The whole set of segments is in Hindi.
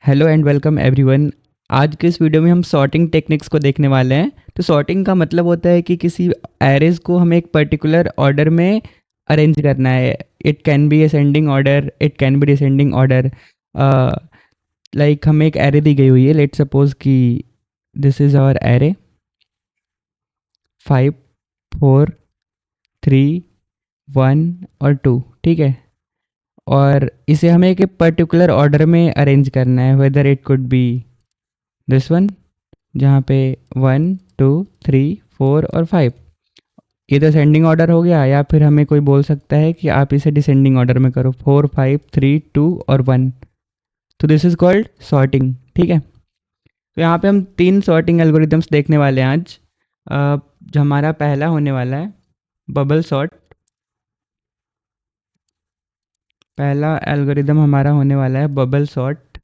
Hello and welcome everyone. आज के इस वीडियो में हम सॉर्टिंग टेक्निक्स को देखने वाले हैं। तो सॉर्टिंग का मतलब होता है कि किसी एरेज को हमें एक पर्टिकुलर ऑर्डर में अरेंज करना है। It can be ascending order, it can be descending order. Like हमें एक एरे दी गई हुई है, लेट सपोज कि दिस इज़ आवर एरे 5, 4, 3, 1 और 2। ठीक है, और इसे हमें एक पर्टिकुलर ऑर्डर में अरेंज करना है, whether it could be this one, जहाँ पे 1, 2, 3, 4 और 5 ये तो असेंडिंग ऑर्डर हो गया, या फिर हमें कोई बोल सकता है कि आप इसे डिसेंडिंग ऑर्डर में करो, 4, 5, 3, 2 और 1। तो दिस इज़ कॉल्ड सॉर्टिंग। ठीक है, तो यहाँ पे हम 3 सॉर्टिंग एल्गोरिदम्स देखने वाले हैं आज। जो हमारा पहला होने वाला है बबल सॉर्ट। पहला एल्गोरिदम हमारा होने वाला है बबल सॉर्ट।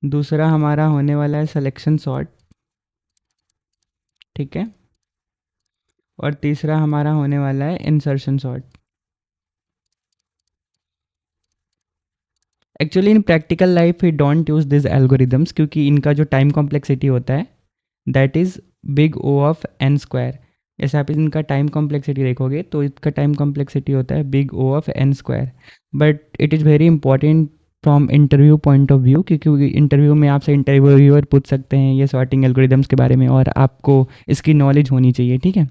दूसरा हमारा होने वाला है सिलेक्शन सॉर्ट। ठीक है, और तीसरा हमारा होने वाला है insertion sort. Actually in practical life we don't use this algorithms, क्योंकि इनका जो टाइम कॉम्प्लेक्सिटी होता है that is big O of N square. जैसे आप इनका टाइम कॉम्प्लेक्सिटी देखोगे तो इसका टाइम कॉम्प्लेक्सिटी होता है big O of N square. But it is very important from interview point of view, क्योंकि इंटरव्यू में आपसे इंटरव्यूअर पूछ सकते हैं ये सॉर्टिंग एल्गोरिदम्स के बारे में, और आपको इसकी नॉलेज होनी चाहिए। ठीक है,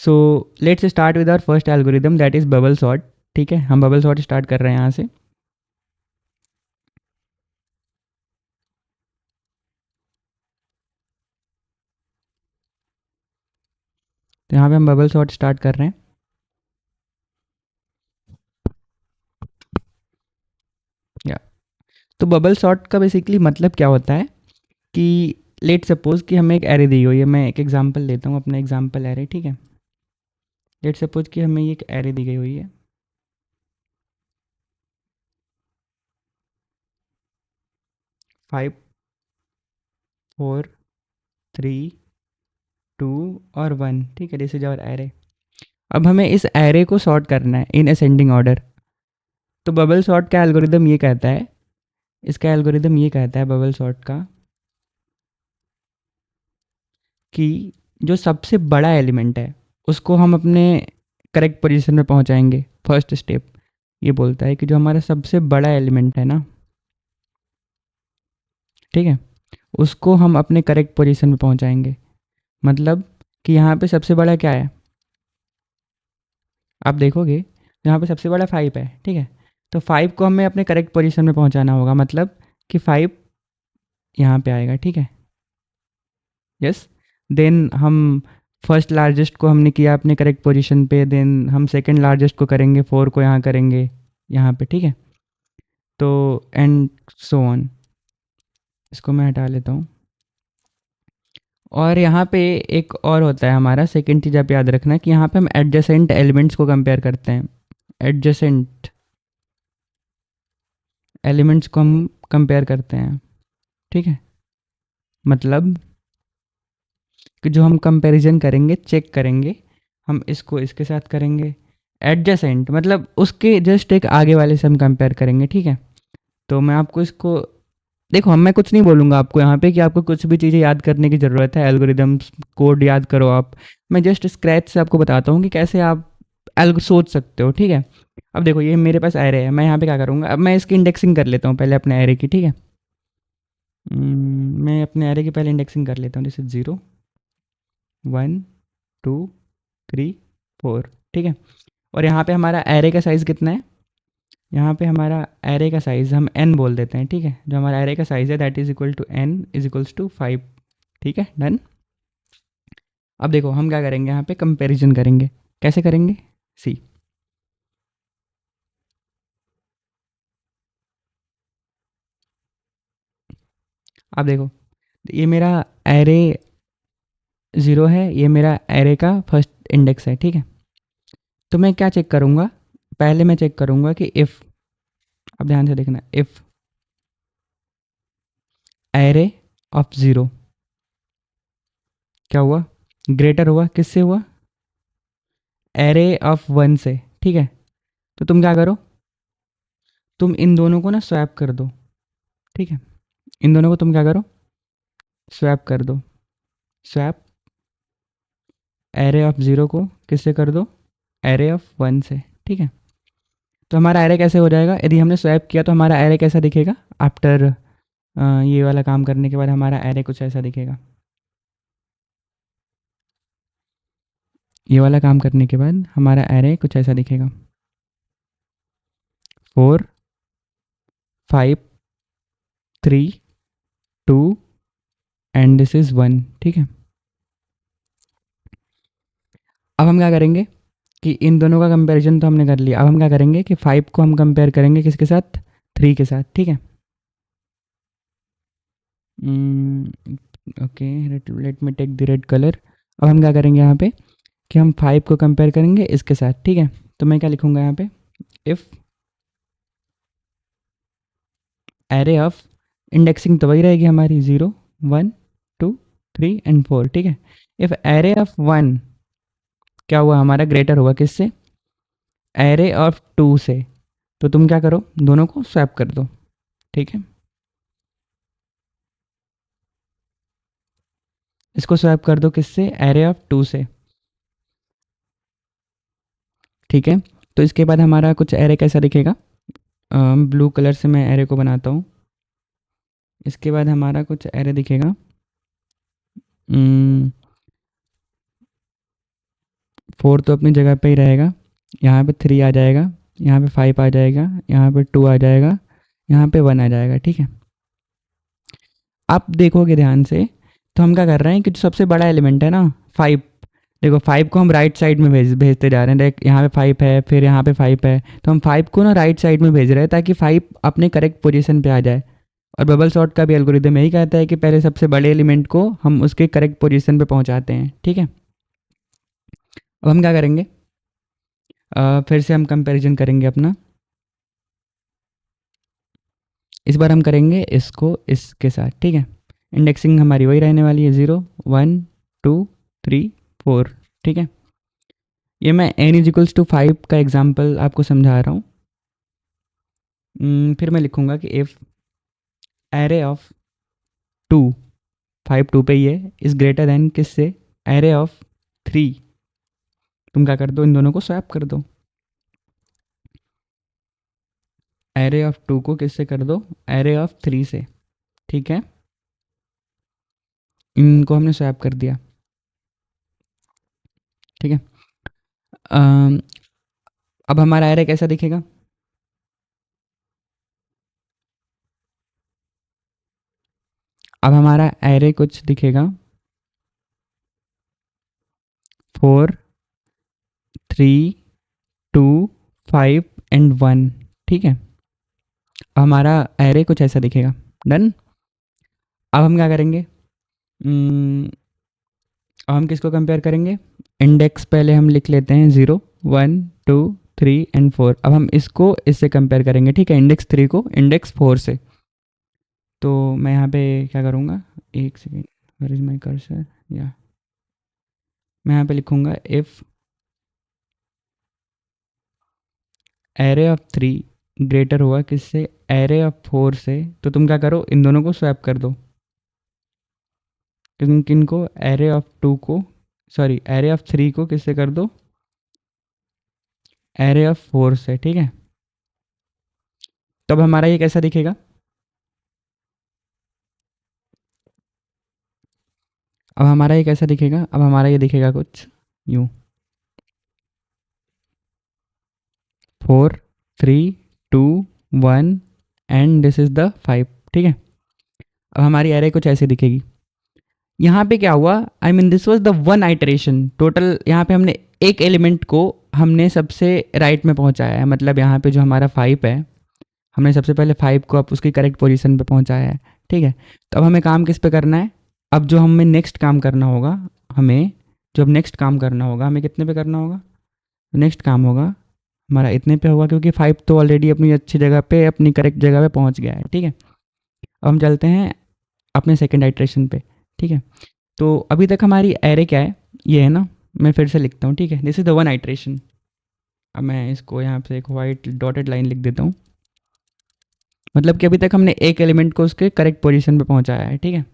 so let's start with our first algorithm that is bubble sort. ठीक है, हम बबल सॉर्ट स्टार्ट कर रहे हैं यहाँ से। तो यहाँ पे हम बबल सॉर्ट स्टार्ट कर रहे हैं। या तो बबल सॉर्ट का बेसिकली मतलब क्या होता है कि लेट सपोज कि हमें एक एरे दी हुई है। मैं एक एग्जांपल लेता हूँ, अपना एग्जांपल एरे। ठीक है, लेट सपोज कि हमें ये एक एरे दी गई हुई है 5, 4, 3, 2 और 1। ठीक है, दिस इज आवर एरे। अब हमें इस एरे को सॉर्ट करना है इन असेंडिंग ऑर्डर। तो बबल सॉर्ट का एल्गोरिदम ये कहता है, इसका एल्गोरिदम ये कहता है बबल सॉर्ट का, कि जो सबसे बड़ा एलिमेंट है उसको हम अपने करेक्ट पोजीशन में पहुंचाएंगे। फर्स्ट स्टेप ये बोलता है कि जो हमारा सबसे बड़ा एलिमेंट है ना, ठीक है, उसको हम अपने करेक्ट पोजीशन में पहुंचाएंगे। मतलब कि यहाँ पे सबसे बड़ा क्या है, आप देखोगे यहाँ पे सबसे बड़ा 5 है। ठीक है, तो 5 को हमें अपने करेक्ट पोजीशन में पहुंचाना होगा, मतलब कि 5 यहाँ पे आएगा। ठीक है, यस। देन हम फर्स्ट लार्जेस्ट को हमने किया अपने करेक्ट पोजीशन पे, देन हम सेकंड लार्जेस्ट को करेंगे, 4 को यहाँ करेंगे यहाँ पे। ठीक है, तो एंड सो ऑन। इसको मैं हटा लेता हूँ। और यहाँ पे एक और होता है हमारा सेकंड चीज़, आप याद रखना कि यहाँ पे हम एडजेसेंट एलिमेंट्स को कंपेयर करते हैं। एडजेसेंट एलिमेंट्स को हम कंपेयर करते हैं। ठीक है, मतलब कि जो हम कंपैरिजन करेंगे, चेक करेंगे, हम इसको इसके साथ करेंगे। एडजेसेंट मतलब उसके जस्ट एक आगे वाले से हम कंपेयर करेंगे। ठीक है, तो मैं आपको इसको देखो, हम मैं कुछ नहीं बोलूँगा आपको यहाँ पे कि आपको कुछ भी चीज़ें याद करने की ज़रूरत है, एल्गोरिदम्स कोड याद करो आप। मैं जस्ट स्क्रैच से आपको बताता हूँ कि कैसे आप एल्ग सोच सकते हो। ठीक है, अब देखो ये मेरे पास एरे है, मैं यहाँ पे क्या करूँगा, अब मैं इसकी इंडेक्सिंग कर लेता हूँ पहले अपने एरे की। ठीक है, मैं अपने एरे की पहले इंडेक्सिंग कर लेता हूँ, जैसे 0, 1, 2, 3, 4। ठीक है, और यहाँ पे हमारा एरे का साइज़ कितना है, यहाँ पे हमारा एरे का साइज़ हम n बोल देते हैं। ठीक है, जो हमारा एरे का साइज़ है that is equal to n is equals to 5। ठीक है, डन। अब देखो हम क्या करेंगे, यहाँ पे कंपैरिजन करेंगे। कैसे करेंगे, सी। अब देखो ये मेरा एरे 0 है, ये मेरा एरे का फर्स्ट इंडेक्स है। ठीक है, तो मैं क्या चेक करूँगा, पहले मैं चेक करूँगा कि इफ़, अब ध्यान से देखना, इफ़ एरे ऑफ 0 क्या हुआ, ग्रेटर हुआ, किससे हुआ, एरे ऑफ 1 से। ठीक है, तो तुम क्या करो, तुम इन दोनों को ना स्वैप कर दो। ठीक है, इन दोनों को तुम क्या करो, स्वैप कर दो। स्वैप एरे ऑफ 0 को किससे कर दो, एरे ऑफ 1 से। ठीक है, तो हमारा एरे कैसे हो जाएगा, यदि हमने स्वैप किया तो हमारा एरे कैसा दिखेगा आफ्टर ये वाला काम करने के बाद हमारा एरे कुछ ऐसा दिखेगा। ये वाला काम करने के बाद हमारा एरे कुछ ऐसा दिखेगा, 4 5 3 2 एंड दिस इज़ 1। ठीक है, अब हम क्या करेंगे कि इन दोनों का कंपैरिजन तो हमने कर लिया, अब हम क्या करेंगे कि 5 को हम कंपेयर करेंगे किसके साथ, 3 के साथ। ठीक है, okay, let me take the red colour. अब हम क्या करेंगे यहाँ पे कि हम 5 को कंपेयर करेंगे इसके साथ। ठीक है, तो मैं क्या लिखूँगा यहाँ पे, इफ़ एरे ऑफ, इंडेक्सिंग तो वही रहेगी हमारी 0 1 2 3 एंड 4। ठीक है, इफ़ एरे ऑफ 1 क्या हुआ हमारा, ग्रेटर हुआ किससे, एरे ऑफ 2 से, तो तुम क्या करो, दोनों को स्वैप कर दो। ठीक है, इसको स्वैप कर दो किससे, एरे ऑफ 2 से। ठीक है, तो इसके बाद हमारा कुछ एरे कैसा दिखेगा, ब्लू कलर से मैं एरे को बनाता हूँ। इसके बाद हमारा कुछ एरे दिखेगा, 4 तो अपनी जगह पे ही रहेगा, यहाँ पे 3 आ जाएगा, यहाँ पे 5 आ जाएगा, यहाँ पे 2 आ जाएगा, यहाँ पे 1 आ जाएगा। ठीक है, आप देखोगे ध्यान से तो हम क्या कर रहे हैं कि जो सबसे बड़ा एलिमेंट है ना 5, देखो 5 को हम राइट साइड में भेजते जा रहे हैं। देख यहाँ पे 5 है, फिर यहाँ पे 5 है, तो हम 5 को ना राइट साइड में भेज रहे हैं ताकि 5 अपने करेक्ट पोजीशन पे आ जाए। और बबल सॉर्ट का भी एल्गोरिदम यही कहता है कि पहले सबसे बड़े एलिमेंट को हम उसके करेक्ट पोजीशन पे पहुंचाते हैं। ठीक है, अब हम क्या करेंगे, फिर से हम कंपैरिजन करेंगे अपना। इस बार हम करेंगे इसको इसके साथ। ठीक है, इंडेक्सिंग हमारी वही रहने वाली है 0 1 2 3 4। ठीक है, ये मैं n इज इक्वल्स टू 5 का एग्जांपल आपको समझा रहा हूँ। फिर मैं लिखूँगा कि इफ़ एरे ऑफ 2, 5 2 पे ही है, इज़ ग्रेटर देन किससे, एरे ऑफ 3। तुम क्या कर दो, इन दोनों को स्वैप कर दो। एरे ऑफ 2 को किससे कर दो, एरे ऑफ 3 से। ठीक है, इनको हमने स्वैप कर दिया। ठीक है, अम, अब हमारा एरे कैसा दिखेगा, अब हमारा एरे कुछ दिखेगा 4 3 2 5 एंड 1। ठीक है, अब हमारा एरे कुछ ऐसा दिखेगा। डन, अब हम क्या करेंगे, अब हम किसको कंपेयर करेंगे, इंडेक्स पहले हम लिख लेते हैं 0 1 2 3 एंड 4। अब हम इसको इससे कंपेयर करेंगे। ठीक है, इंडेक्स 3 को इंडेक्स 4 से। तो मैं यहाँ पे क्या करूँगा, एक second, where is my cursor, या मैं यहाँ पे लिखूँगा इफ़ एरे ऑफ 3 ग्रेटर हुआ किससे, एरे ऑफ 4 से, तो तुम क्या करो, इन दोनों को स्वैप कर दो। किन किन को, एरे ऑफ 2 को, सॉरी एरे ऑफ 3 को किससे कर दो, एरे ऑफ 4 से। ठीक है, तब हमारा ये कैसा दिखेगा, अब हमारा ये कैसा दिखेगा, अब हमारा ये दिखेगा कुछ यूँ, 4 3 2 1 एंड दिस इज़ द 5। ठीक है, अब हमारी एरे कुछ ऐसे दिखेगी। यहाँ पे क्या हुआ, I mean this was the one iteration total, यहाँ पे हमने एक एलिमेंट को हमने सबसे राइट में पहुँचाया है, मतलब यहाँ पे जो हमारा 5 है, हमने सबसे पहले 5 को अब उसकी करेक्ट पोजीशन पे पहुँचाया है। ठीक है, तो अब हमें काम किस पे करना है, अब जो हमें नेक्स्ट काम करना होगा, हमें जो अब नेक्स्ट काम करना होगा, हमें कितने पे करना होगा, नेक्स्ट काम होगा हमारा इतने पे होगा, क्योंकि 5 तो ऑलरेडी अपनी अच्छी जगह पे, अपनी करेक्ट जगह पे पहुँच गया है। ठीक है, अब हम चलते हैं अपने सेकेंड आइट्रेशन पे। ठीक है, तो अभी तक हमारी एरे क्या है, ये है ना, मैं फिर से लिखता हूँ। ठीक है, this is the one iteration. अब मैं इसको यहाँ पे एक वाइट डॉटेड लाइन लिख देता हूँ। मतलब कि अभी तक हमने एक एलिमेंट को उसके करेक्ट पोजीशन पे पहुंचाया है, ठीक है।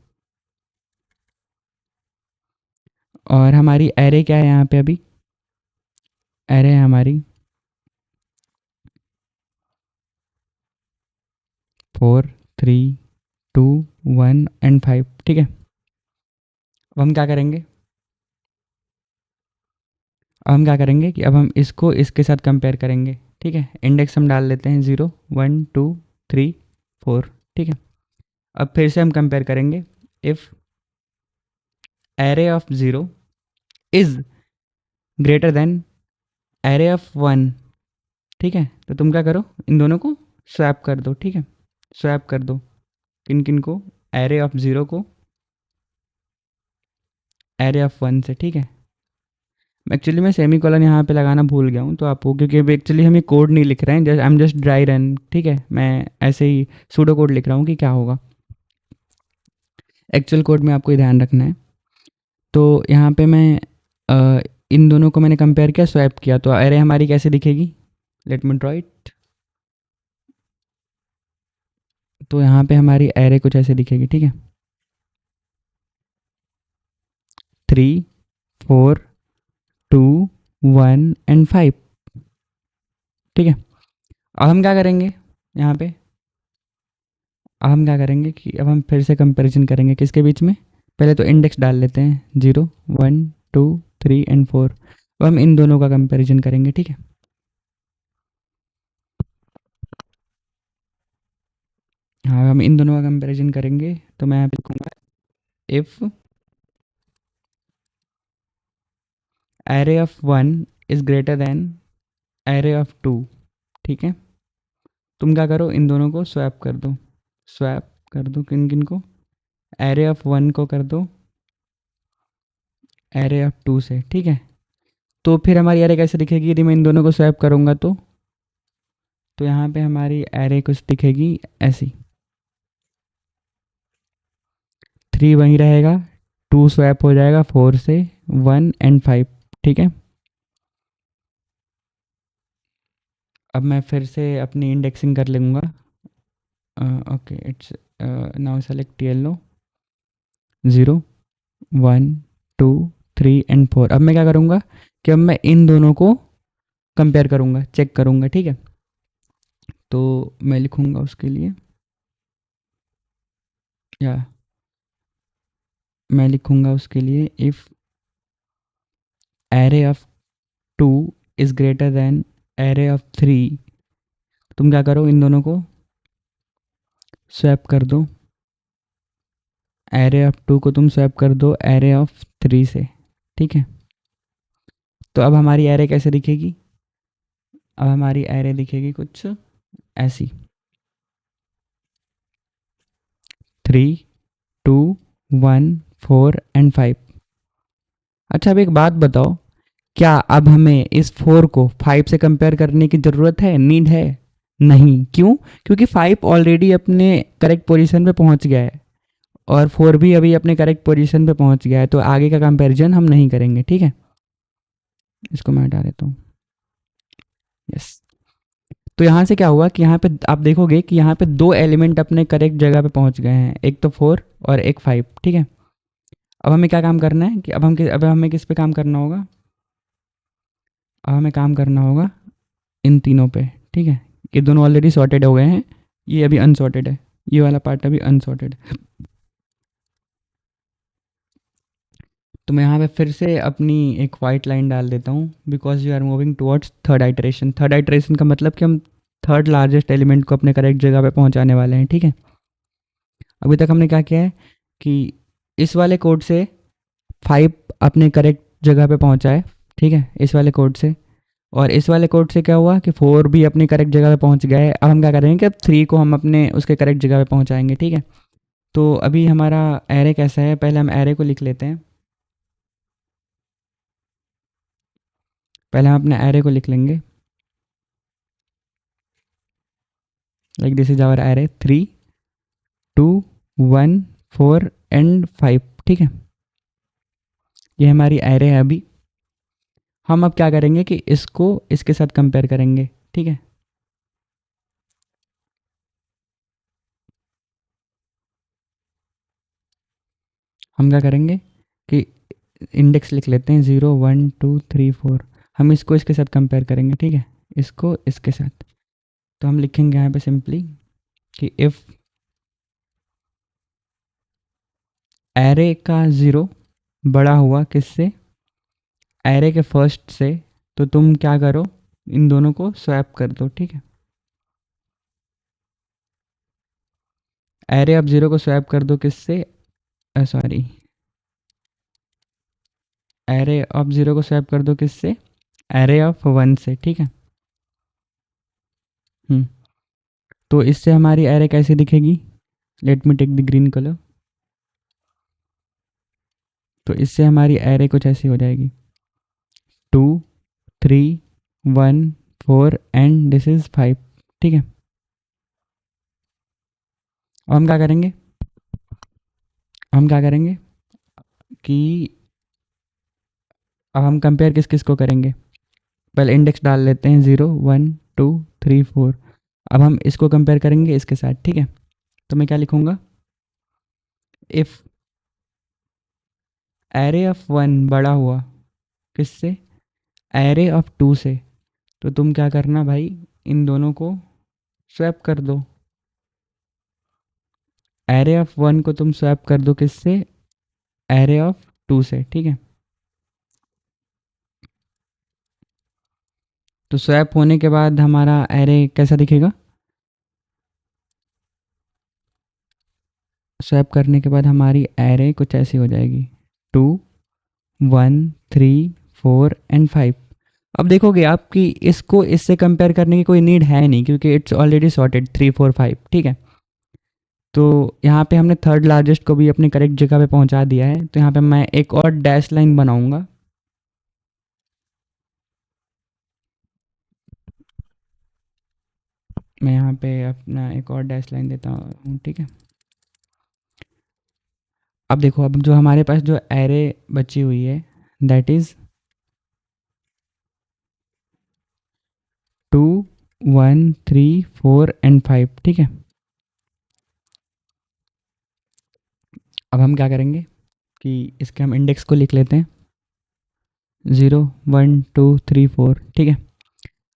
और हमारी एरे क्या है यहाँ पे, अभी एरे है हमारी 4 3 2 1 एंड 5, ठीक है। अब हम क्या करेंगे, कि अब हम इसको इसके साथ कंपेयर करेंगे, ठीक है। इंडेक्स हम डाल देते हैं 0 1 2 3 4, ठीक है। अब फिर से हम कंपेयर करेंगे, if array of 0 is greater than array of 1, ठीक है। तो तुम क्या करो, इन दोनों को स्वैप कर दो, ठीक है। स्वैप कर दो किन किन को, एरे ऑफ 0 को एरे ऑफ 1 से, ठीक है। एक्चुअली मैं सेमी कॉलन यहाँ पे लगाना भूल गया हूँ, तो आपको, क्योंकि अभी एक्चुअली हम ये कोड नहीं लिख रहे हैं, just I am just dry run, ठीक है। मैं ऐसे ही सूडो कोड लिख रहा हूँ कि क्या होगा, एक्चुअल कोड में आपको ध्यान रखना है। तो यहाँ पे मैं इन दोनों को मैंने कंपेयर किया, स्वैप किया, तो एरे हमारी कैसे दिखेगी, लेट मी ड्रॉ इट। तो यहाँ पे हमारी एरे कुछ ऐसे दिखेगी, ठीक है। 3 4 2 1 एंड 5, ठीक है। अब हम क्या करेंगे यहाँ पे, कि अब हम फिर से कंपैरिजन करेंगे किसके बीच में, पहले तो इंडेक्स डाल लेते हैं 0 1 2 3 एंड 4। अब हम इन दोनों का कंपैरिजन करेंगे, ठीक है। हाँ, हम इन दोनों का कंपैरिजन करेंगे, तो मैं यहाँ पे लिखूँगा if array of 1 is greater than array of 2, ठीक है। तुम क्या करो, इन दोनों को स्वैप कर दो, किन किन को, एरे ऑफ 1 को कर दो एरे ऑफ 2 से, ठीक है। तो फिर हमारी एरे कैसे दिखेगी, यदि मैं इन दोनों को स्वैप करूँगा तो यहाँ पे हमारी एरे कुछ दिखेगी ऐसी, 3 वहीं रहेगा, 2 स्वैप हो जाएगा 4 से, 1 एंड 5, ठीक है। अब मैं फिर से अपनी इंडेक्सिंग कर लूँगा, okay it's now select TLO 0 1 2 3 and 4। अब मैं क्या करूँगा कि अब मैं इन दोनों को कंपेयर करूँगा, चेक करूँगा, ठीक है। तो मैं लिखूँगा उसके लिए, या मैं लिखूँगा उसके लिए, if array of 2 is greater than array of 3, तुम क्या करो, इन दोनों को स्वैप कर दो, एरे ऑफ 2 को तुम स्वैप कर दो एरे ऑफ 3 से, ठीक है। तो अब हमारी एरे कैसे दिखेगी, अब हमारी एरे दिखेगी कुछ ऐसी, 3 2 1 4 एंड 5। अच्छा, अब एक बात बताओ, क्या अब हमें इस 4 को 5 से कंपेयर करने की ज़रूरत है, नीड है? नहीं, क्यों? क्योंकि 5 ऑलरेडी अपने करेक्ट पोजीशन पे पहुंच गया है, और 4 भी अभी अपने करेक्ट पोजीशन पे पहुंच गया है, तो आगे का कंपैरिजन हम नहीं करेंगे, ठीक है। इसको मैं हटा देता हूँ, यस। तो यहाँ से क्या हुआ कि यहाँ पे आप देखोगे कि यहाँ पे 2 एलिमेंट अपने करेक्ट जगह पे पहुँच गए हैं, एक तो 4 और एक 5, ठीक है। अब हमें क्या काम करना है कि अब हमें किस पे काम करना होगा, अब हमें काम करना होगा इन तीनों पे, ठीक है। ये दोनों ऑलरेडी सॉर्टेड हो गए हैं, ये अभी अनसॉर्टेड है, ये वाला पार्ट अभी अनसॉर्टेड है। तो मैं यहाँ पे फिर से अपनी एक वाइट लाइन डाल देता हूँ, because you are moving towards third iteration. Third iteration का मतलब कि हम थर्ड लार्जेस्ट एलिमेंट को अपने करेक्ट जगह पे पहुँचाने वाले हैं, ठीक है। अभी तक हमने क्या किया है कि इस वाले कोड से 5 अपने करेक्ट जगह पे पहुँचा है, ठीक है, इस वाले कोड से। और इस वाले कोड से क्या हुआ कि 4 भी अपनी करेक्ट जगह पे पहुँच गया है। अब हम क्या करेंगे कि अब 3 को हम अपने उसके करेक्ट जगह पे पहुँचाएंगे, ठीक है। तो अभी हमारा एरे कैसा है, पहले हम एरे को लिख लेते हैं, पहले हम अपने एरे को लिख लेंगे, like this is our array 3 2 1 4 and 5, ठीक है। ये हमारी एरे है। अभी हम अब क्या करेंगे कि इसको इसके साथ कंपेयर करेंगे, ठीक है। हम क्या करेंगे कि इंडेक्स लिख लेते हैं 0 1 2 3 4। हम इसको इसके साथ कंपेयर करेंगे, ठीक है, इसको इसके साथ। तो हम लिखेंगे यहाँ पे सिंपली कि इफ़ एरे का 0 बड़ा हुआ किससे, एरे के फर्स्ट से, तो तुम क्या करो, इन दोनों को स्वैप कर दो, ठीक है। एरे ऑफ 0 को स्वैप कर दो किससे, सॉरी, एरे ऑफ 0 को स्वैप कर दो किससे, एरे ऑफ 1 से, ठीक है। हम्म तो इससे हमारी एरे कैसी दिखेगी, let me take the green colour. तो इससे हमारी एरे कुछ ऐसी हो जाएगी 2 3 1 4 एंड दिस इज 5, ठीक है। अब हम क्या करेंगे कि अब हम कंपेयर किस किस को करेंगे, पहले इंडेक्स डाल लेते हैं 0 1 2 3 4। अब हम इसको कंपेयर करेंगे इसके साथ, ठीक है। तो मैं क्या लिखूँगा, इफ़ एरे ऑफ 1 बड़ा हुआ किससे, एरे ऑफ 2 से, तो तुम क्या करना भाई, इन दोनों को स्वैप कर दो। एरे ऑफ 1 को तुम स्वैप कर दो किससे, एरे ऑफ 2 से, ठीक है। तो स्वैप होने के बाद हमारा एरे कैसा दिखेगा, स्वैप करने के बाद हमारी एरे कुछ ऐसी हो जाएगी 2 1 3 4 एंड 5। अब देखोगे आप कि इसको इससे कंपेयर करने की कोई नीड है नहीं, क्योंकि इट्स ऑलरेडी सॉर्टेड 3 4 5, ठीक है। तो यहाँ पे हमने थर्ड लार्जेस्ट को भी अपने करेक्ट जगह पे पहुँचा दिया है। तो यहाँ पे मैं एक और डैश लाइन बनाऊँगा, मैं यहाँ पे अपना एक और डैश लाइन देता हूँ, ठीक है। अब देखो, अब जो हमारे पास जो एरे बची हुई है दैट इज़ 2 1 3 4 एंड 5, ठीक है। अब हम क्या करेंगे कि इसके हम इंडेक्स को लिख लेते हैं 0 1 2 3 4, ठीक है।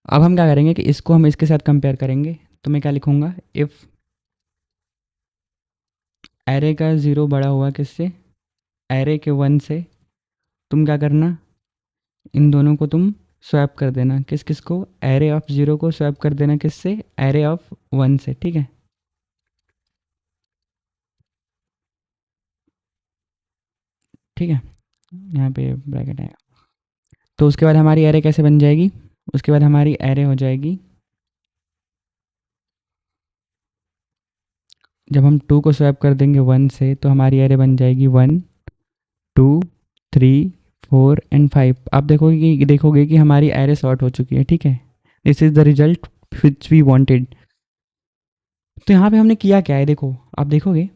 अब हम क्या करेंगे कि इसको हम इसके साथ कंपेयर करेंगे। तो मैं क्या लिखूँगा, इफ़ एरे का 0 बड़ा हुआ किससे, एरे के 1 से, तुम क्या करना, इन दोनों को तुम स्वैप कर देना, किस किस को, एरे ऑफ 0 को स्वैप कर देना किससे, एरे ऑफ 1 से, ठीक है। ठीक है, यहाँ पे ब्रैकेट आएगा। तो उसके बाद हमारी एरे कैसे बन जाएगी, उसके बाद हमारी एरे हो जाएगी, जब हम 2 को स्वैप कर देंगे 1 से, तो हमारी एरे बन जाएगी 1 2 3 4 एंड 5। आप देखोगे कि हमारी एरे सॉर्ट हो चुकी है, ठीक है। This is the result which we wanted. तो यहाँ पे हमने किया क्या है, देखो आप देखोगे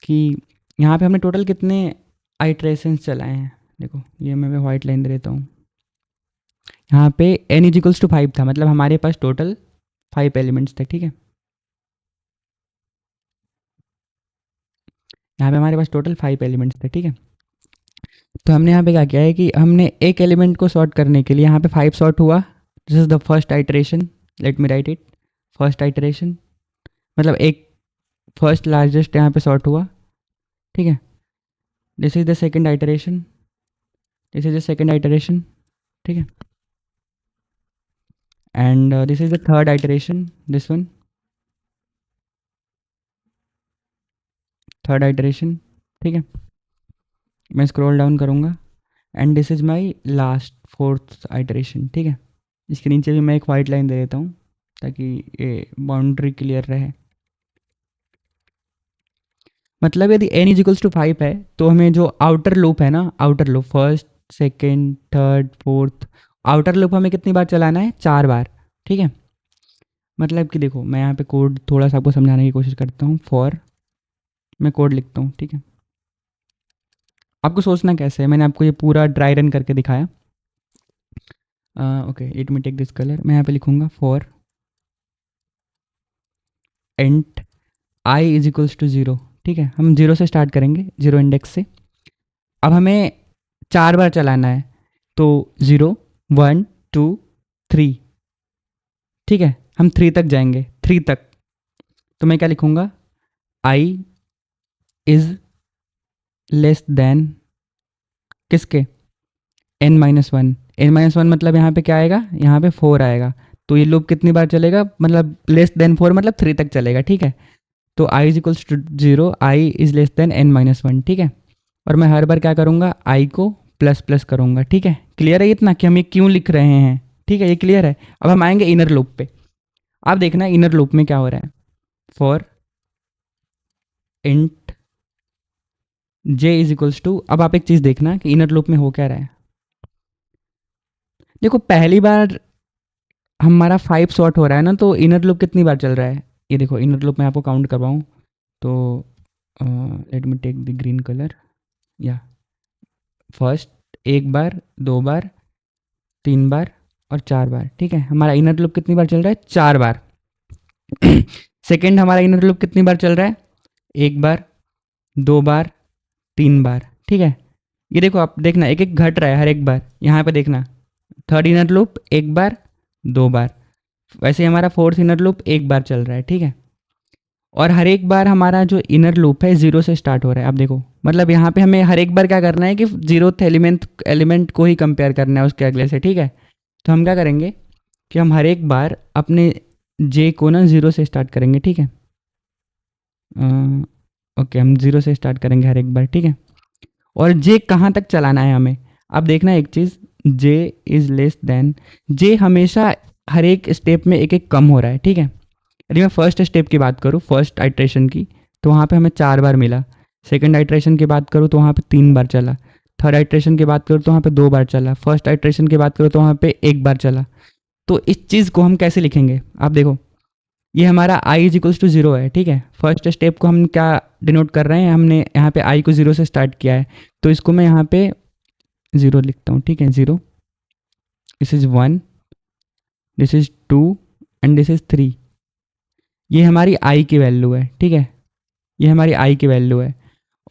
कि यहाँ पे हमने टोटल कितने आइट्रेशंस चलाए हैं। देखो ये मैं वाइट लाइन दे देता हूँ, यहाँ पे n इज इक्वल्स टू 5 था, मतलब हमारे पास टोटल 5 एलिमेंट्स थे, ठीक है। यहाँ पे हमारे पास टोटल 5 एलिमेंट्स थे, ठीक है। तो हमने यहाँ पे क्या किया है कि हमने एक एलिमेंट को सॉर्ट करने के लिए यहाँ पे 5 सॉर्ट हुआ। This is the first iteration, let me right it, first iteration, मतलब एक फर्स्ट लार्जेस्ट यहाँ पे सॉर्ट हुआ, ठीक है। This is the second iteration, this is the second iteration, ठीक है। And this is the third iteration, this one, third iteration, ठीक है। मैं स्क्रॉल डाउन करूँगा and this is my last fourth iteration, ठीक है। इसके नीचे भी मैं एक वाइट लाइन दे देता हूँ ताकि ये बाउंड्री क्लियर रहे। मतलब यदि n इज इक्वल्स टू 5 है, तो हमें जो आउटर लूप है ना, outer loop first second third fourth, outer loop हमें कितनी बार चलाना है, 4 बार, ठीक है। मतलब कि देखो मैं यहाँ पे कोड थोड़ा सा आपको समझाने की कोशिश करता हूँ। फॉर, मैं कोड लिखता हूँ, ठीक है। आपको सोचना कैसे है, मैंने आपको ये पूरा ड्राई रन करके दिखाया। Okay, it me take this colour, मैं यहाँ पे लिखूँगा for int I is equals to 0, ठीक है। हम 0 से स्टार्ट करेंगे, 0 इंडेक्स से। अब हमें 4 बार चलाना है, तो 0 1 2 3, ठीक है। हम 3 तक जाएंगे, 3 तक। तो मैं क्या लिखूँगा, आई इज़ लेस देन किसके, n-1। n-1 मतलब यहाँ पे क्या आएगा, यहाँ पे 4 आएगा। तो ये लूप कितनी बार चलेगा, मतलब लेस देन 4 मतलब 3 तक चलेगा, ठीक है। तो i is equals to 0, I is less than n-1, ठीक है। और मैं हर बार क्या करूँगा, आई को प्लस प्लस करूँगा, ठीक है। क्लियर है इतना कि हम ये क्यों लिख रहे हैं, ठीक है, ये क्लियर है। अब हम आएंगे इनर लूप पे। आप देखना इनर लूप में क्या हो रहा है, for int j is equals to, अब आप एक चीज़ देखना कि इनर लूप में हो क्या रहा है। देखो पहली बार हमारा 5 शॉर्ट हो रहा है ना, तो इनर लूप कितनी बार चल रहा है, ये देखो इनर लूप मैं आपको काउंट करवाऊँ तो let me take the green colour, या फर्स्ट 1 बार 2 बार 3 बार और 4 बार, ठीक है। हमारा इनर लूप कितनी बार चल रहा है, 4 बार। सेकेंड हमारा इनर लूप कितनी बार चल रहा है, 1 बार 2 बार 3 बार, ठीक है। ये देखो आप देखना एक एक घट रहा है हर एक बार, यहाँ पे देखना थर्ड इनर लूप 1 बार 2 बार, वैसे ही हमारा फोर्थ इनर लूप 1 बार चल रहा है, ठीक है। और हर एक बार हमारा जो इनर लूप है 0 से स्टार्ट हो रहा है। आप देखो मतलब यहाँ पे हमें हर एक बार क्या करना है कि 0th एलिमेंट को ही कंपेयर करना है उसके अगले से, ठीक है। तो हम क्या करेंगे कि हम हर एक बार अपने जे को ना 0 से स्टार्ट करेंगे, ठीक है। ओके हम 0 से स्टार्ट करेंगे हर एक बार, ठीक है। और जे कहाँ तक चलाना है हमें, अब देखना एक चीज़, जे इज़ लेस देन, जे हमेशा हर एक स्टेप में एक एक कम हो रहा है, ठीक है। यदि मैं फर्स्ट स्टेप की बात करूँ, फर्स्ट आइट्रेशन की, तो वहाँ पे हमें 4 बार मिला। सेकंड आइट्रेशन की बात करूँ तो वहाँ पे 3 बार चला। थर्ड आइट्रेशन की बात करूँ तो वहाँ पे 2 बार चला। फर्स्ट आइट्रेशन की बात करूँ तो वहाँ पे 1 बार चला। तो इस चीज़ को हम कैसे लिखेंगे, आप देखो ये हमारा i इज इक्वल्स टू 0 है, ठीक है। फर्स्ट स्टेप को हम क्या डिनोट कर रहे हैं, हमने यहाँ पे i को 0 से स्टार्ट किया है, तो इसको मैं यहाँ पे 0 लिखता हूँ, ठीक है। 0, this is 1, this is 2 and this is 3। ये हमारी i की वैल्यू है, ठीक है। ये हमारी i की वैल्यू है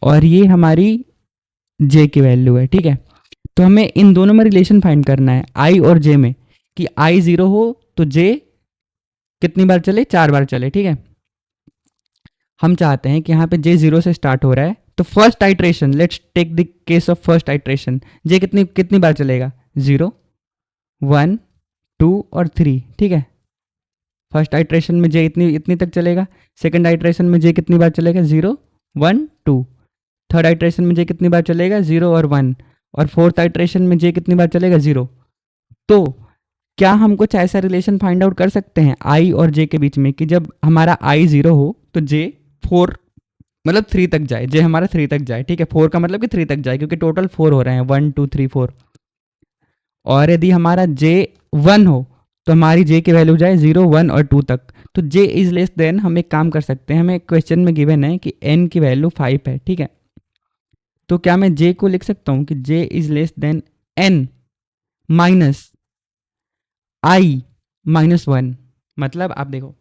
और ये हमारी j की वैल्यू है, ठीक है। तो हमें इन दोनों में रिलेशन फाइंड करना है i और j में, कि i 0 हो तो j कितनी बार चले, 4 बार चले, ठीक है। हम चाहते हैं कि यहाँ पे j 0 से स्टार्ट हो रहा है, तो first iteration, let's take the case of first iteration, j कितनी कितनी बार चलेगा, 0 1 2 और 3, ठीक है। फर्स्ट आइट्रेशन में j इतनी इतनी तक चलेगा। सेकंड आइट्रेशन में j कितनी बार चलेगा, 0 1 2। थर्ड आइट्रेशन में j कितनी बार चलेगा, 0 और 1। और फोर्थ आइट्रेशन में j कितनी बार चलेगा, 0। तो क्या हम कुछ ऐसा रिलेशन फाइंड आउट कर सकते हैं i और j के बीच में, कि जब हमारा i 0 हो तो j 4 मतलब 3 तक जाए, j हमारा 3 तक जाए, ठीक है। 4 का मतलब कि 3 तक जाए, क्योंकि टोटल 4 हो रहे हैं, 1 2 3 4। और यदि हमारा j 1 हो तो हमारी j की वैल्यू जाए 0 1 और 2 तक। तो j इज लेस देन, हम एक काम कर सकते हैं, हमें क्वेश्चन में गिवन है कि n की वैल्यू 5 है, ठीक है। तो क्या मैं j को लिख सकता हूँ कि j is less than n minus i -1। मतलब आप देखो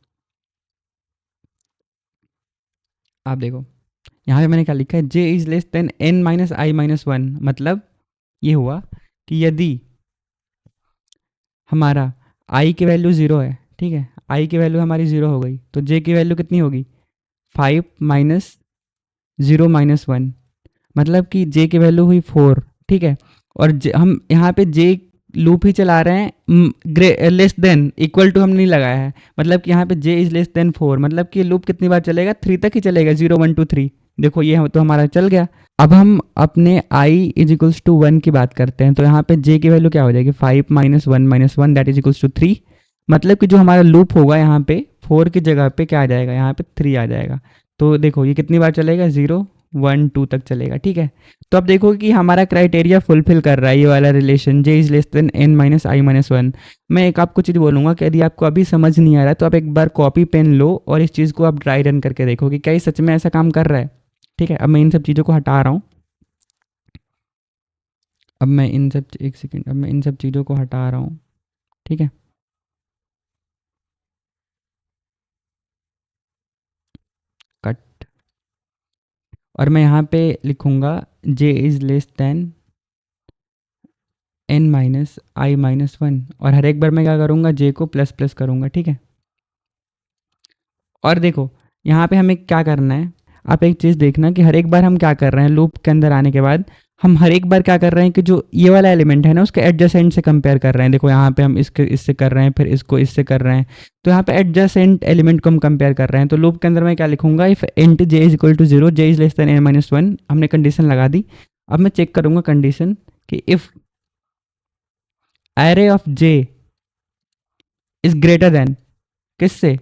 यहाँ पे मैंने क्या लिखा है, j is less than n minus i -1। मतलब ये हुआ कि यदि हमारा i की वैल्यू 0 है, ठीक है, i की वैल्यू हमारी 0 हो गई, तो j की वैल्यू कितनी होगी, 5 माइनस 0 -1, मतलब कि j की वैल्यू हुई 4, ठीक है। और हम यहाँ पे j लूप ही चला रहे हैं, लेस देन इक्वल टू हम नहीं लगाया है, मतलब कि यहाँ पे j इज लेस देन 4, मतलब कि लूप कितनी बार चलेगा, 3 तक ही चलेगा, 0 1 2 3। देखो ये तो हमारा चल गया। अब हम अपने i इज इक्वल्स टू 1 की बात करते हैं, तो यहाँ पे j की वैल्यू क्या हो जाएगी, 5 minus one that is equals to 3। मतलब कि जो हमारा लूप होगा यहाँ पे 4 की जगह पे क्या आ जाएगा, यहाँ पे 3 आ जाएगा। तो देखो ये कितनी बार चलेगा, 0 1 2 तक चलेगा, ठीक है। तो अब देखो कि हमारा क्राइटेरिया फुलफिल कर रहा है ये वाला relation, j is less than n minus I minus one. मैं एक आपको चीज़ बोलूँगा कि यदि आपको अभी समझ नहीं आ रहा है तो आप एक बार कॉपी पेन लो और इस चीज़ को आप ड्राई रन करके देखो कि क्या ये सच में ऐसा काम कर रहा है, ठीक है। अब मैं इन सब चीज़ों को हटा रहा हूँ, अब मैं इन सब एक सेकेंड, अब मैं इन सब चीज़ों को हटा रहा हूँ, ठीक है। कट। और मैं यहाँ पे लिखूँगा j is less than n minus I minus one, और हर एक बार मैं क्या करूँगा, j को प्लस प्लस करूँगा, ठीक है। और देखो यहाँ पे हमें क्या करना है, आप एक चीज़ देखना कि हर एक बार हम क्या कर रहे हैं, लूप के अंदर आने के बाद हम हर एक बार क्या कर रहे हैं कि जो ये वाला एलिमेंट है ना उसके एडजेसेंट से कंपेयर कर रहे हैं। देखो यहाँ पे हम इसके इससे कर रहे हैं, फिर इसको इससे कर रहे हैं, तो यहाँ पे एडजेसेंट एलिमेंट को हम कंपेयर कर रहे हैं। तो लूप के अंदर मैं क्या लिखूंगा, if int j is equal to zero, j is less than n minus one, हमने कंडीशन लगा दी। अब मैं चेक करूंगा कंडीशन कि if array of j is greater than, किससे,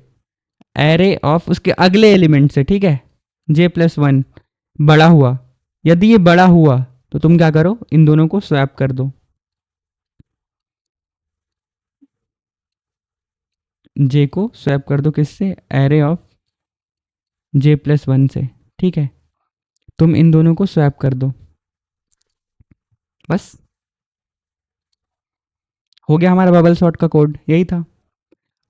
एरे ऑफ उसके अगले एलिमेंट से, ठीक है, j प्लस वन बड़ा हुआ। यदि ये बड़ा हुआ तो तुम क्या करो, इन दोनों को स्वैप कर दो, j को स्वैप कर दो किससे, array of j plus one से, ठीक है। तुम इन दोनों को स्वैप कर दो, बस हो गया हमारा बबल सॉर्ट का कोड, यही था।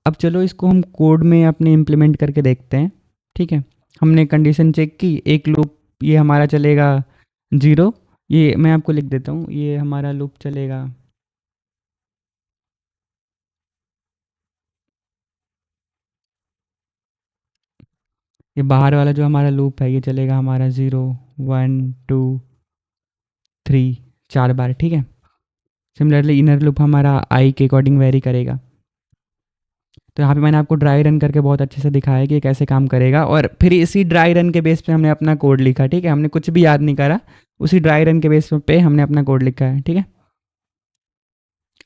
अब चलो इसको हम कोड में अपने इम्प्लीमेंट करके देखते हैं, ठीक है। हमने कंडीशन चेक की, एक लूप ये हमारा चलेगा जीरो, ये मैं आपको लिख देता हूँ, ये हमारा लूप चलेगा ये बाहर वाला जो हमारा लूप है ये चलेगा हमारा ज़ीरो वन टू थ्री, चार बार, ठीक है। सिमिलरली इनर लूप हमारा आई के अकॉर्डिंग वेरी करेगा। तो यहाँ पे मैंने आपको ड्राई रन करके बहुत अच्छे से दिखाया कि ये कैसे काम करेगा, और फिर इसी ड्राई रन के बेस पे हमने अपना कोड लिखा, ठीक है। हमने कुछ भी याद नहीं करा, उसी ड्राई रन के बेस पे हमने अपना कोड लिखा है, ठीक है।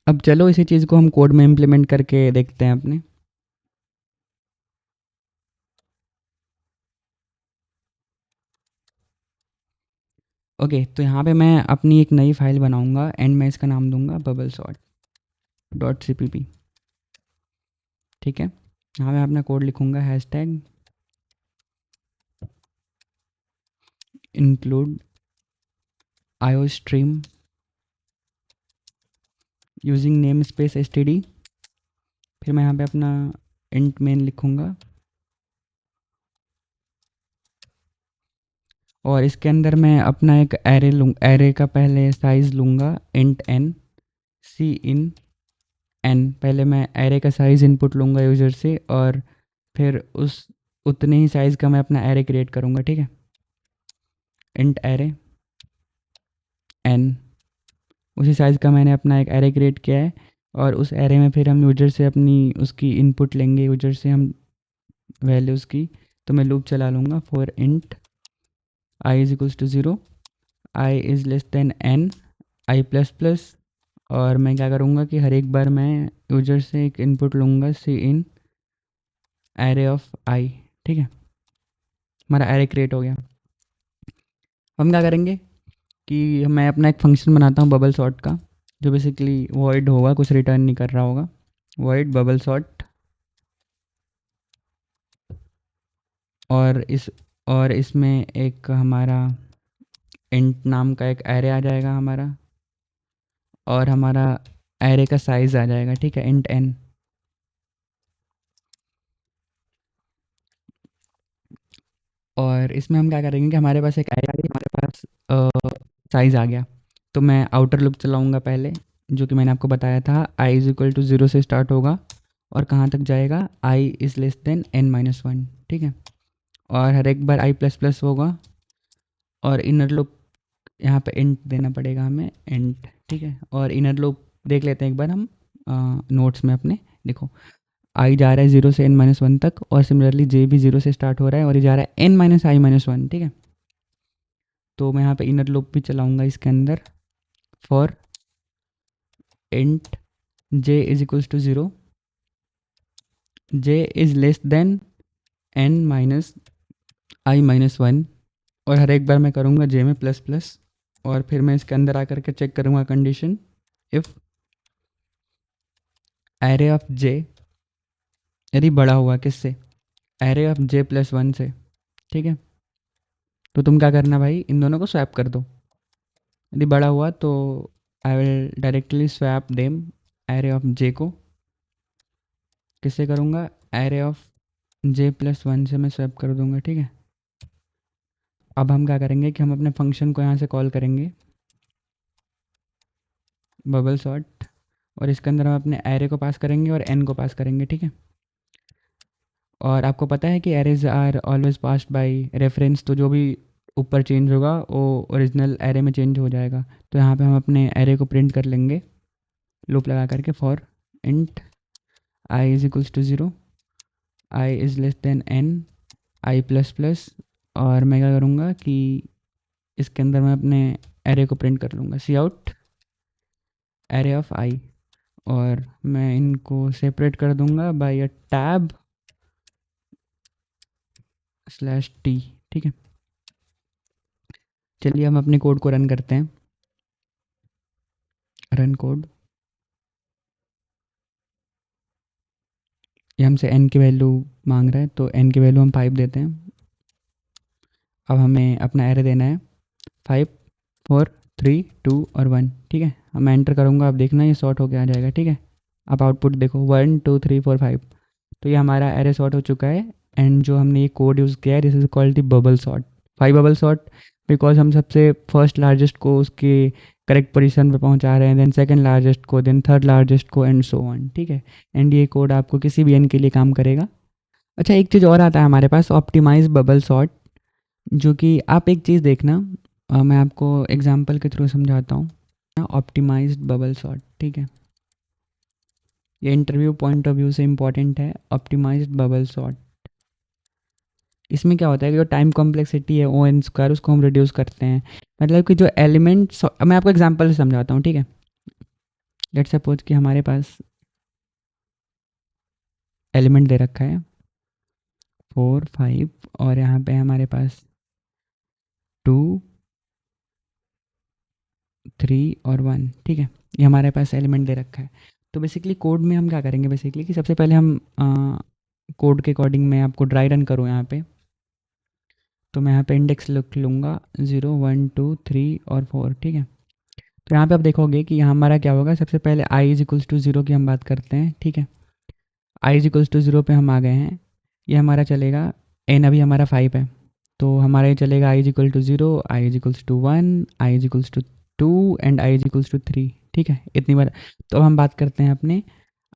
अब चलो इसी चीज़ को हम कोड में इम्प्लीमेंट करके देखते हैं अपने। ओके, तो यहाँ पे मैं अपनी एक नई फाइल बनाऊंगा एंड मैं इसका नाम दूंगा bubble sort dot C P P, ठीक है। यहाँ मैं अपना कोड लिखूंगा, hash tag include iostream using namespace S T D, फिर मैं यहाँ पे अपना इंट मेन लिखूंगा, और इसके अंदर मैं अपना एक एरे एरे का पहले साइज़ लूँगा int N, cin N, पहले मैं एरे का साइज़ इनपुट लूँगा यूज़र से, और फिर उस उतने ही साइज़ का मैं अपना एरे क्रिएट करूँगा, ठीक है। इंट एरे एन, उसी साइज़ का मैंने अपना एक एरे क्रिएट किया है, और उस एरे में फिर हम यूजर से अपनी उसकी इनपुट लेंगे, यूजर से हम वैल्यूज़ की। तो मैं लूप चला लूँगा for int I is equals to zero, I is less than N I plus plus, और मैं क्या करूँगा कि हर एक बार मैं यूजर से एक इनपुट लूँगा, सी इन एरे ऑफ आई, ठीक है। हमारा एरे क्रिएट हो गया। हम क्या करेंगे कि मैं अपना एक फंक्शन बनाता हूँ बबल सॉर्ट का, जो बेसिकली वॉइड होगा, कुछ रिटर्न नहीं कर रहा होगा, वॉइड बबल सॉर्ट, और इसमें एक हमारा इंट नाम का एक एरे आ जाएगा हमारा, और हमारा एरे का साइज़ आ जाएगा, ठीक है, इंट एन। और इसमें हम क्या करेंगे कि हमारे पास एक एरे आ गई, हमारे पास साइज़ आ गया। तो मैं आउटर लूप चलाऊँगा पहले, जो कि मैंने आपको बताया था, I is equal to zero से स्टार्ट होगा और कहाँ तक जाएगा, I is less than N minus one, ठीक है। और हर एक बार आई प्लस प्लस होगा, और इनर लूप यहाँ पे इंट देना पड़ेगा हमें, इंट, ठीक है। और इनर लूप देख लेते हैं एक बार हम नोट्स में अपने। देखो आई जा रहा है जीरो से एन माइनस वन तक, और सिमिलरली जे भी जीरो से स्टार्ट हो रहा है और ये जा रहा है N minus I minus one, ठीक है। तो मैं यहाँ पे इनर लूप भी चलाऊंगा इसके अंदर, for int J is equals to zero, J is less than N minus I minus one, और हर एक बार मैं करूँगा जे में प्लस प्लस, और फिर मैं इसके अंदर आकर के चेक करूँगा कंडीशन, इफ़ एरे ऑफ जे यदि बड़ा हुआ किससे, array of j plus one से, ठीक है। तो तुम क्या करना भाई, इन दोनों को स्वैप कर दो। यदि बड़ा हुआ तो I will directly swap them array of j को, किससे करूँगा, array of j plus one से मैं स्वैप कर दूँगा, ठीक है। अब हम क्या करेंगे कि हम अपने फंक्शन को यहाँ से कॉल करेंगे बबल सॉर्ट, और इसके अंदर हम अपने एरे को पास करेंगे और एन को पास करेंगे, ठीक है। और आपको पता है कि arrays are always passed by reference, तो जो भी ऊपर चेंज होगा वो ओरिजिनल एरे में चेंज हो जाएगा। तो यहाँ पे हम अपने एरे को प्रिंट कर लेंगे लूप लगा करके, for int I is equals to 0, I is less than N, I plus plus, और मैं क्या करूँगा कि इसके अंदर मैं अपने एरे को प्रिंट कर लूँगा cout array of I, और मैं इनको सेपरेट कर दूंगा by a tab slash T, ठीक है। चलिए हम अपने कोड को रन करते हैं, रन कोड। ये हमसे n की वैल्यू मांग रहा है, तो n की वैल्यू हम 5 देते हैं। अब हमें अपना एरे देना है 5 4 3 2 और 1, ठीक है। अब मैं एंटर करूँगा, आप देखना ये सॉर्ट होके आ जाएगा, ठीक है। आप आउटपुट देखो 1 2 3 4 5, तो ये हमारा एरे सॉर्ट हो चुका है। एंड जो हमने ये कोड यूज़ किया है this is called the bubble sort, 5 bubble sort, because हम सबसे फर्स्ट लार्जेस्ट को उसके करेक्ट पोजीशन पे पहुंचा रहे हैं, देन सेकंड लार्जेस्ट को, देन थर्ड लार्जेस्ट को, एंड सो ऑन, ठीक है। एंड ये कोड आपको किसी भी एन के लिए काम करेगा। अच्छा, एक चीज़ और आता है हमारे पास, ऑप्टिमाइज बबल सॉर्ट, जो कि आप एक चीज़ देखना, मैं आपको एग्जांपल के थ्रू समझाता हूँ। ऑप्टिमाइज्ड बबल सॉर्ट, ठीक है, ये इंटरव्यू पॉइंट ऑफ व्यू से इम्पॉर्टेंट है। ऑप्टिमाइज्ड बबल सॉर्ट, इसमें क्या होता है कि जो टाइम कॉम्प्लेक्सिटी है ओ एन स्क्वायर, उसको हम रिड्यूस करते हैं। मतलब कि जो एलिमेंट, मैं आपको एग्जांपल से समझाता हूँ, ठीक है। लेट्स सपोज कि हमारे पास एलिमेंट दे रखा है 4 5, और यहाँ पे हमारे पास 2 3 और 1, ठीक है। ये हमारे पास एलिमेंट दे रखा है। तो बेसिकली कोड में हम क्या करेंगे, बेसिकली कि सबसे पहले हम कोड के अकॉर्डिंग मैं आपको ड्राई रन करूँ यहाँ पे, तो मैं यहाँ पे इंडेक्स लिख लूँगा 0 1 2 3 और 4, ठीक है। तो यहाँ पे आप देखोगे कि यहाँ हमारा क्या होगा, सबसे पहले आई इज इक्वल्स टू 0 की हम बात करते हैं, ठीक है। आई इज इक्वल्स टू 0 पे हम आ गए हैं, ये हमारा चलेगा, एन अभी हमारा 5 है, तो हमारा ये चलेगा I is equal to 0, I is equals to 1, I is equals to 2 and I is equals to 3, ठीक है, इतनी बार। तो अब हम बात करते हैं अपने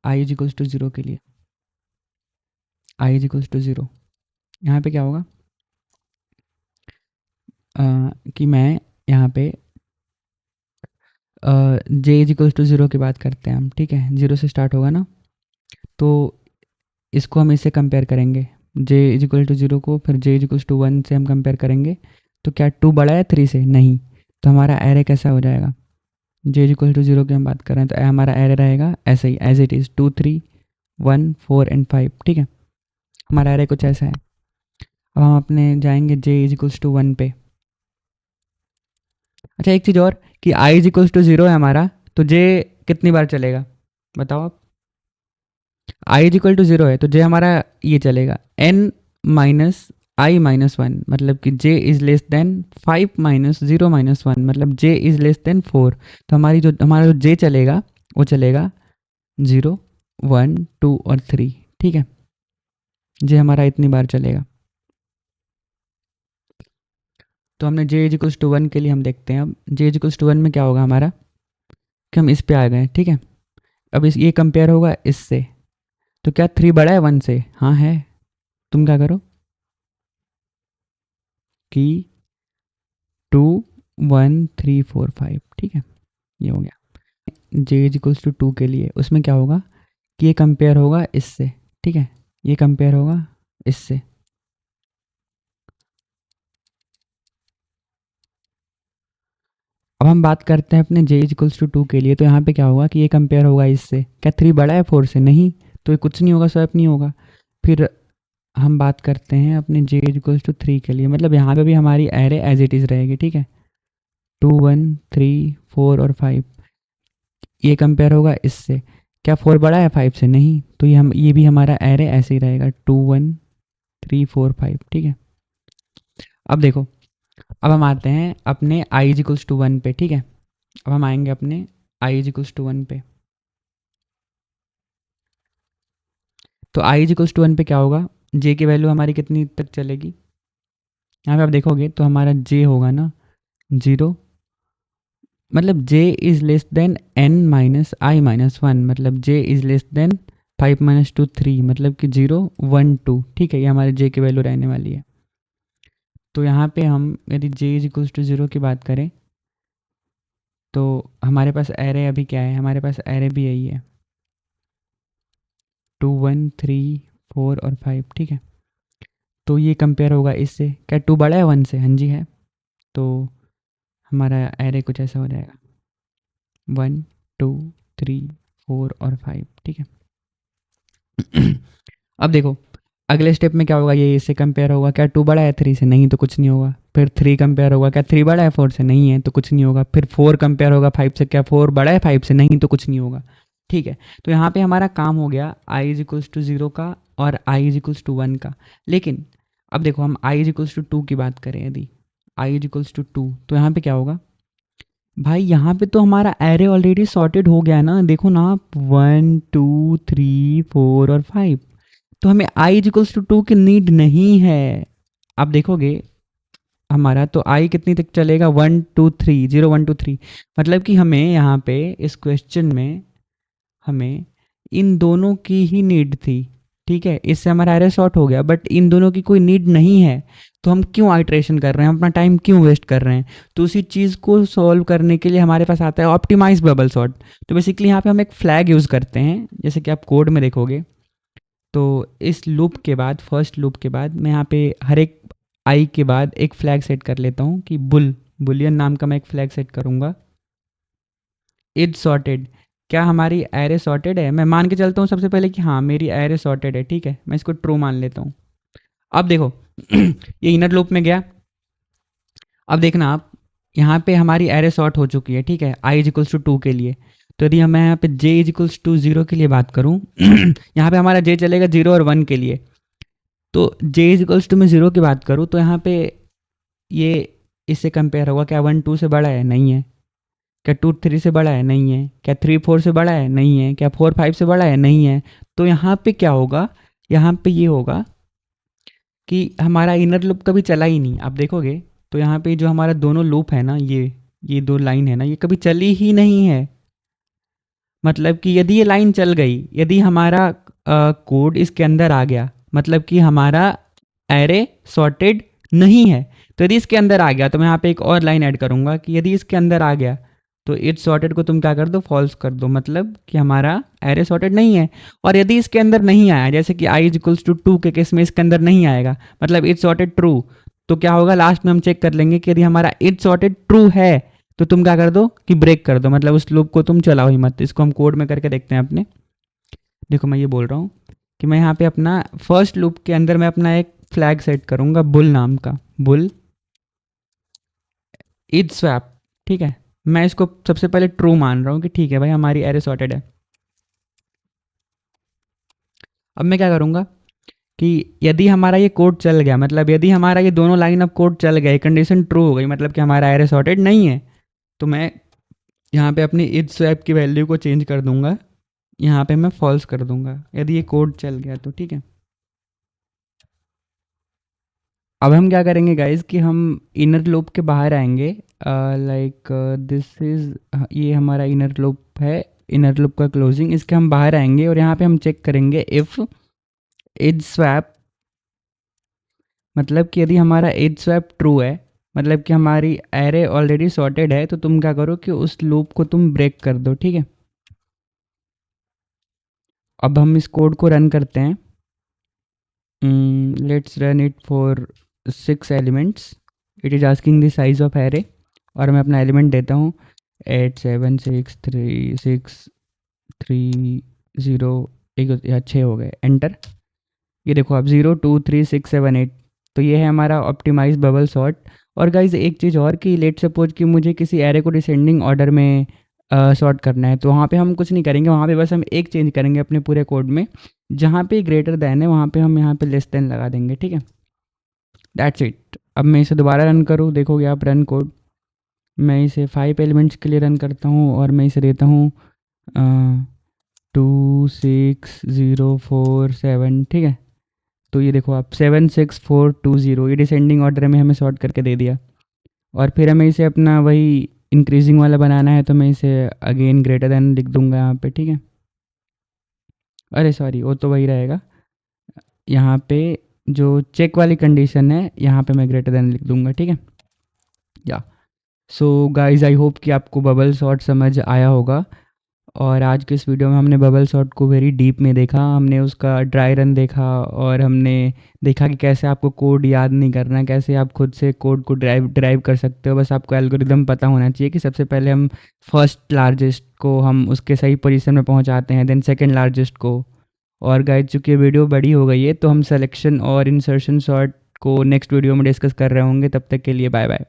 आई इज इक्वल्स टू 0 के लिए। आई इज इक्वल्स टू 0, यहाँ पे क्या होगा कि मैं यहाँ पे जे इज इक्वल्स टू 0 की बात करते हैं हम, ठीक है, 0 से स्टार्ट होगा ना, तो इसको हम इससे कंपेयर करेंगे, जे इज इक्वल टू 0 को, फिर जे इज इक्वल्स टू 1 से हम कंपेयर करेंगे। तो क्या 2 बड़ा है 3 से? नहीं। तो हमारा एरे कैसा हो जाएगा, जे इज इक्वल टू 0 की हम बात कर रहे हैं, तो हमारा एरे रहेगा ऐसे ही एज इट इज़ 2 3 1 4 एंड 5, ठीक है। हमारा एरे कुछ ऐसा है। अब हम अपने जाएंगे जे इज इक्वल्स टू 1 पे। अच्छा, एक चीज़ और कि आई इज इक्वल्स टू 0 है हमारा, तो जे कितनी बार चलेगा बताओ आप। आई इज इक्वल टू 0 है तो जे हमारा ये चलेगा एन माइनस आई माइनस 1, मतलब कि J is less than 5 minus 0 minus 1, मतलब जे इज़ लेस देन 4। तो हमारा जो जे चलेगा वो चलेगा 0 1 2 और 3, ठीक है। जे हमारा इतनी बार चलेगा। तो हमने जे इज इक्वल्स टू 1 के लिए हम देखते हैं, अब जे इज इक्वल्स टू 1 में क्या होगा हमारा कि हम इस पे आ गए, ठीक है। अब इस ये कंपेयर होगा इससे, तो क्या 3 बड़ा है 1 से? हाँ है। तुम क्या करो कि 2 1 3 4 5, ठीक है, ये हो गया। जे इज इक्वल्स टू 2 के लिए उसमें क्या होगा कि ये कंपेयर होगा इससे, ठीक है, ये कंपेयर होगा इससे। अब हम बात करते हैं अपने जे इज इक्वल्स टू 2 के लिए, तो यहाँ पे क्या होगा कि ये कंपेयर होगा इससे। क्या 3 बड़ा है 4 से? नहीं। तो ये कुछ नहीं होगा, स्वैप नहीं होगा। फिर हम बात करते हैं अपने जे इज इक्वल्स टू 3 के लिए, मतलब यहाँ पे भी हमारी एरे एज इट इज़ रहेगी, ठीक है। 2 1 3 4 और 5, ये कंपेयर होगा इससे। क्या 4 बड़ा है 5 से? नहीं। तो ये भी हमारा एरे ऐसे ही रहेगा 2 1 3 4 5, ठीक है। अब देखो, अब हम आते हैं अपने आई इज इक्वल्स टू 1 पे, ठीक है। अब हम आएंगे अपने आई इज इक्वल्स टू 1 पे। तो आई इज इक्वल्स टू 1 पे क्या होगा, जे की वैल्यू हमारी कितनी तक चलेगी, यहाँ पे आप देखोगे तो हमारा जे होगा ना 0, मतलब j is less than n minus I minus 1, मतलब j is less than 5 minus 2 3, मतलब कि 0 1 2। ठीक है, ये हमारे j की वैल्यू रहने वाली है। तो यहाँ पे हम यदि j इज इक्वल्स टू 0 की बात करें तो हमारे पास एरे अभी क्या है, हमारे पास एरे भी यही है 2 1 3 4 और 5। ठीक है, तो ये कंपेयर होगा इससे, क्या 2 बड़ा है 1 से? हाँ जी है। तो हमारा एरे कुछ ऐसा हो जाएगा 1 2 3 4 और 5। ठीक है। अब देखो अगले स्टेप में क्या होगा, ये इससे कंपेयर होगा, क्या 2 बड़ा है 3 से? नहीं, तो कुछ नहीं होगा। फिर 3 कंपेयर होगा, क्या 3 बड़ा है 4 से? नहीं है, तो कुछ नहीं होगा। फिर 4 कंपेयर होगा 5 से, क्या 4 बड़ा है 5 से? नहीं, तो कुछ नहीं होगा। ठीक है, तो यहाँ पे हमारा काम हो गया आई इज इक्वल्स टू 0 का और आई इज इक्वल्स टू 1 का। लेकिन अब देखो हम आई इज इक्वल्स टू 2 की बात करें, यदि आई इज इक्वल्स टू 2, तो यहाँ पे क्या होगा भाई, यहाँ पे तो हमारा एरे ऑलरेडी सॉर्टेड हो गया ना। देखो ना आप 1 2 3 4 और 5, तो हमें आई इक्वल्स टू 2 की नीड नहीं है। आप देखोगे हमारा तो आई कितनी तक चलेगा, 1 2 3 0 1 2 3, मतलब कि हमें यहाँ पे इस क्वेश्चन में हमें इन दोनों की ही नीड थी। ठीक है, इससे हमारा एरे सॉर्ट हो गया, बट इन दोनों की कोई नीड नहीं है। तो हम क्यों आइट्रेशन कर रहे हैं, हम अपना टाइम क्यों वेस्ट कर रहे हैं? तो उसी चीज़ को सॉल्व करने के लिए हमारे पास आता है ऑप्टिमाइज बबल सॉर्ट। तो बेसिकली यहाँ पे हम एक फ्लैग यूज़ करते हैं, जैसे कि आप कोड में देखोगे। तो इस लूप के बाद, फर्स्ट लूप के बाद, मैं यहाँ पे हर एक आई के बाद एक फ्लैग सेट कर लेता हूँ कि बुलियन नाम का मैं एक फ्लैग सेट करूँगा। इज सॉर्टेड, क्या हमारी एरे सॉर्टेड है? मैं मान के चलता हूँ सबसे पहले कि हाँ मेरी एरे सॉर्टेड है। ठीक है, मैं इसको ट्रू मान लेता हूँ। अब देखो ये इनर लूप में गया। अब देखना आप, यहाँ पे हमारी एरे सॉर्ट हो चुकी है। ठीक है, आई इज इक्वल्स टू 2 के लिए। तो यदि मैं यहाँ पे जे इज इक्वल्स टू 0 के लिए बात करूँ यहाँ पे हमारा जे चलेगा 0 और 1 के लिए। तो जे इज इक्वल्स टू मैं 0 की बात करूँ तो यहाँ पे ये इससे कंपेयर होगा, क्या 1 2 से बड़ा है? नहीं है। क्या 2 3 से बड़ा है? नहीं है। क्या 3 4 से बड़ा है? नहीं है। क्या 4 5 से बड़ा है? नहीं है। तो यहाँ पे क्या होगा, यहाँ पे ये होगा कि हमारा इनर लूप कभी चला ही नहीं। आप देखोगे तो यहाँ पे जो हमारा दोनों लूप है ना, ये दो लाइन है ना, ये कभी चली ही नहीं है। मतलब कि यदि ये लाइन चल गई, यदि हमारा कोड इसके अंदर आ गया, मतलब कि हमारा एरे सॉर्टेड नहीं है। तो यदि इसके अंदर आ गया तो मैं यहाँ पे एक और लाइन ऐड करूँगा कि यदि इसके अंदर आ गया तो इट्स सॉर्टेड को तुम क्या कर दो, फॉल्स कर दो, मतलब कि हमारा एरे सॉर्टेड नहीं है। और यदि इसके अंदर नहीं आया, जैसे कि आई इज इक्वल्स टू 2 के केस में इसके अंदर नहीं आएगा, मतलब इट्स सॉर्टेड ट्रू, तो क्या होगा लास्ट में हम चेक कर लेंगे कि यदि हमारा इट्स सॉर्टेड ट्रू है तो तुम क्या कर दो कि ब्रेक कर दो, मतलब उस लूप को तुम चलाओ ही मत। इसको हम कोड में करके देखते हैं अपने। देखो मैं ये बोल रहा हूँ कि मैं यहाँ पे अपना फर्स्ट लूप के अंदर मैं अपना एक फ्लैग सेट करूँगा बुल नाम का, बुल इज स्वैप। ठीक है, मैं इसको सबसे पहले ट्रू मान रहा हूँ कि ठीक है भाई हमारी एरे सॉर्टेड है। अब मैं क्या करूँगा कि यदि हमारा ये कोड चल गया, मतलब यदि हमारा ये दोनों लाइन ऑफ कोड चल गए, कंडीशन ट्रू हो गई, मतलब कि हमारा एरे सॉर्टेड नहीं है, तो मैं यहाँ पे अपनी इज स्वैप की वैल्यू को चेंज कर दूंगा, यहाँ पे मैं फॉल्स कर दूंगा यदि ये कोड चल गया तो। ठीक है, अब हम क्या करेंगे गाइज कि हम इनर लूप के बाहर आएंगे। लाइक दिस इज, ये हमारा इनर लूप है, इनर लूप का क्लोजिंग, इसके हम बाहर आएंगे और यहाँ पे हम चेक करेंगे इफ़ एज स्वैप, मतलब कि यदि हमारा एज स्वैप ट्रू है, मतलब कि हमारी एरे ऑलरेडी सॉर्टेड है, तो तुम क्या करो कि उस लूप को तुम ब्रेक कर दो। ठीक है, अब हम इस कोड को रन करते हैं। Let's run it for 6 elements. It is asking the size of array, और मैं अपना एलिमेंट देता हूँ 8 7 6 3 6 3 0 एक या 6 हो गए, एंटर। ये देखो आप 0 2 3 6 7 8, तो ये है हमारा ऑप्टिमाइज बबल सॉर्ट। और गाइज एक चीज़ और कि लेट सपोज कि मुझे किसी एरे को डिसेंडिंग ऑर्डर में सॉर्ट करना है, तो वहाँ पे हम कुछ नहीं करेंगे, वहाँ पे बस हम एक चेंज करेंगे अपने पूरे कोड में, जहाँ पे ग्रेटर दैन है वहाँ पे हम यहाँ पे लेस दैन लगा देंगे। ठीक है, दैट्स इट। अब मैं इसे दोबारा रन करूँ, देखोगे आप रन कोड, मैं इसे 5 एलिमेंट्स के लिए रन करता हूँ और मैं इसे देता हूँ 2 6 0 4 7। ठीक है, तो ये देखो आप 76420 ये डिसेंडिंग ऑर्डर में हमें सॉर्ट करके दे दिया। और फिर हमें इसे अपना वही इंक्रीजिंग वाला बनाना है, तो मैं इसे अगेन ग्रेटर देन लिख दूंगा यहाँ पे, ठीक है। अरे सॉरी, वो तो वही रहेगा। यहाँ पे जो चेक वाली कंडीशन है यहाँ पे मैं ग्रेटर देन लिख दूंगा, ठीक है। या सो गाइज, आई होप कि आपको बबल सॉर्ट समझ आया होगा। और आज के इस वीडियो में हमने बबल सॉर्ट को वेरी डीप में देखा, हमने उसका ड्राई रन देखा, और हमने देखा कि कैसे आपको कोड याद नहीं करना, कैसे आप खुद से कोड को ड्राइव कर सकते हो। बस आपको एल्गोरिदम पता होना चाहिए कि सबसे पहले हम फर्स्ट लार्जेस्ट को हम उसके सही पोजीशन में पहुंचाते हैं, देन सेकंड लार्जेस्ट को। और गाइज, चूँकि वीडियो बड़ी हो गई है तो हम सिलेक्शन और इंसर्शन सॉर्ट को नेक्स्ट वीडियो में डिस्कस कर रहे होंगे। तब तक के लिए बाय बाय।